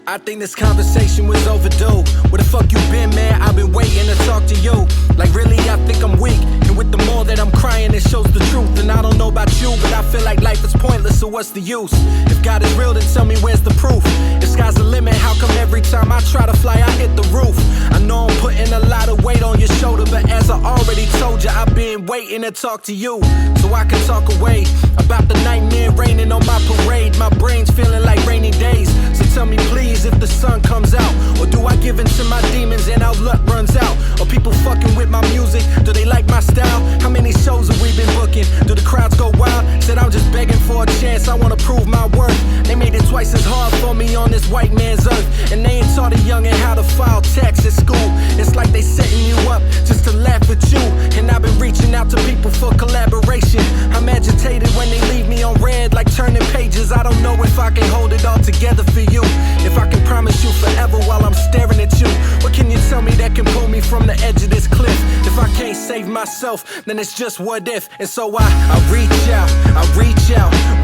I think this conversation was overdue. Where the fuck you been, man? I've been waiting to talk to you. Like really, I think I'm weak. And with the more that I'm crying, it shows the truth. And I don't know about you, but I feel like life is pointless, so what's the use? If God is real, then tell me where's the proof? If sky's the limit, how come every time I try to fly, I hit the roof? I know I'm putting a lot of weight on your shoulder, but as I already told you, I've been waiting to talk to you, so I can talk away about the nightmare raining on my parade. My brain's feeling like rainy days. So tell me please if the sun comes out, or do I give in to my demons and our luck runs out? Or people fucking with my music, do they like my style? How many shows have we been booking? Do the crowds go wild? Said I'm just begging for a chance, I wanna prove my worth. They made it twice as hard for me on this white man's earth, and they ain't taught a youngin' how to file tax at school. It's like they setting you up just to laugh at you, and I've been reaching out to people for collaboration. I'm agitated when they leave me on red like turning pages. I don't know if I can hold it all together for you, if I can promise you forever while I'm staring at you. What can you tell me that can pull me from the edge of this cliff? If I can't save myself, then it's just what if. And so I reach out,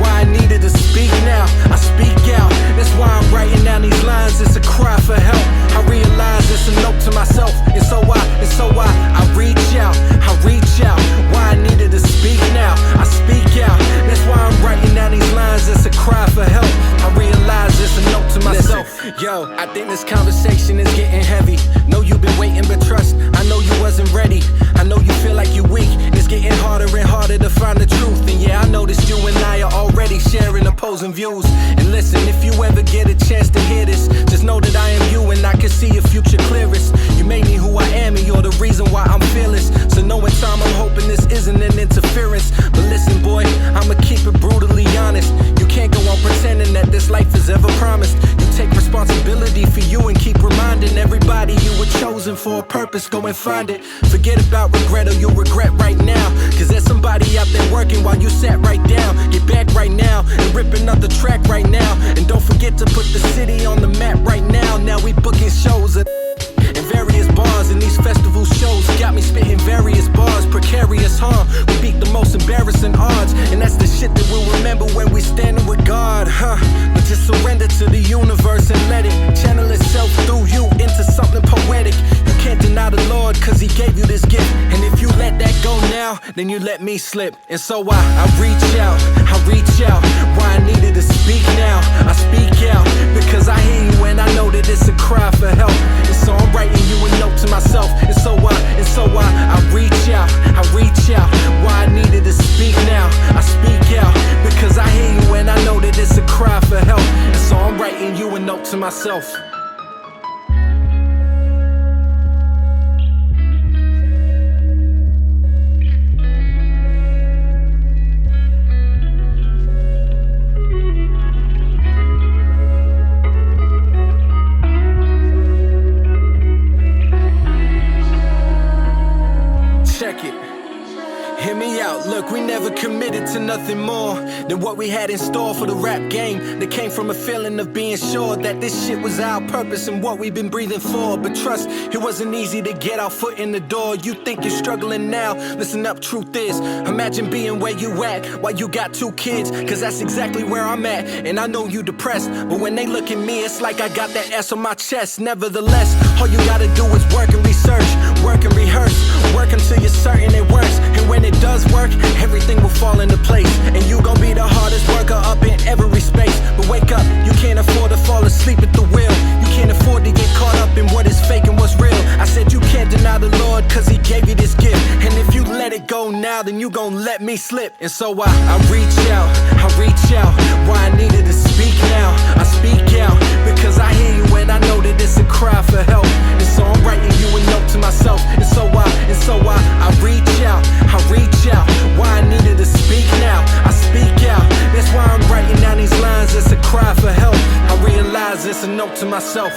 why I needed to speak now, I speak out. That's why I'm writing down these lines, it's a cry for help. I realize it's a note to myself, and so I reach out, why I needed to speak now, I speak out. That's why I'm writing down these lines, it's a cry for help. I realize it's a note to myself. Listen, yo, I think this conversation is getting heavy. Know you've been waiting, but trust, I know you wasn't ready. I know you feel like you're weak, it's getting harder and harder to find the truth. And yeah, I noticed you and I are already sharing opposing views. And listen, if you ever get a chance to hear this, just know that I am you and I can see your future clearest. You made me who I am and you're the reason why I'm fearless. So knowing time, I'm hoping this isn't an interference. But listen boy, I'ma keep it brutally honest. You can't go on pretending that this life is ever promised. You take responsibility for you and keep reminding everybody you were chosen for a purpose. Go and find it. Forget about regret, or you'll regret right now. Cause there's somebody out there working while you sat right down. Get back right now and rip another track right now. And don't forget to put the city on the map right now. Now we booking shows in various bars, and these festival shows got me spitting various bars. Precarious harm, we beat the most embarrassing odds, and that's the shit that we'll remember when we standing with God, But just surrender to the universe and let it channel itself through you into something poetic. You can't deny the Lord cause he gave you this gift, and if you let that go now, then you let me slip. And so I reach out, why I needed to speak now, I speak out, because I hear you and I know that it's a cry for help. And so I'm writing you a note to myself, and so I reach out, why I needed to speak now, I speak out, because I hear you and I know that it's a cry for help. And so I'm writing you a note to myself. Check it. Hear me out, look, we never committed to nothing more than what we had in store for the rap game. That came from a feeling of being sure that this shit was our purpose and what we've been breathing for. But trust, it wasn't easy to get our foot in the door. You think you're struggling now, listen up, truth is, imagine being where you at while you got 2 kids. Cause that's exactly where I'm at, and I know you depressed, but when they look at me, it's like I got that S on my chest. Nevertheless, all you gotta do is work and research, work and rehearse, work until you're certain it works. And when it does work, everything will fall into place, and you gon' be the hardest worker up in every space. But wake up, you can't afford to fall asleep at the wheel. You can't afford to get caught up in what is fake and what's real. I said you can't deny the Lord cause he gave you this gift, and if you let it go now, then you gon' let me slip. And so I reach out, why I needed to speak now, I speak out, because I hear you and I know that it's a cry for help. And so I'm writing you a note to myself, and so I reach out, why I needed to speak now, I speak out. That's why I'm writing down these lines, it's a cry for help. I realize it's a note to myself.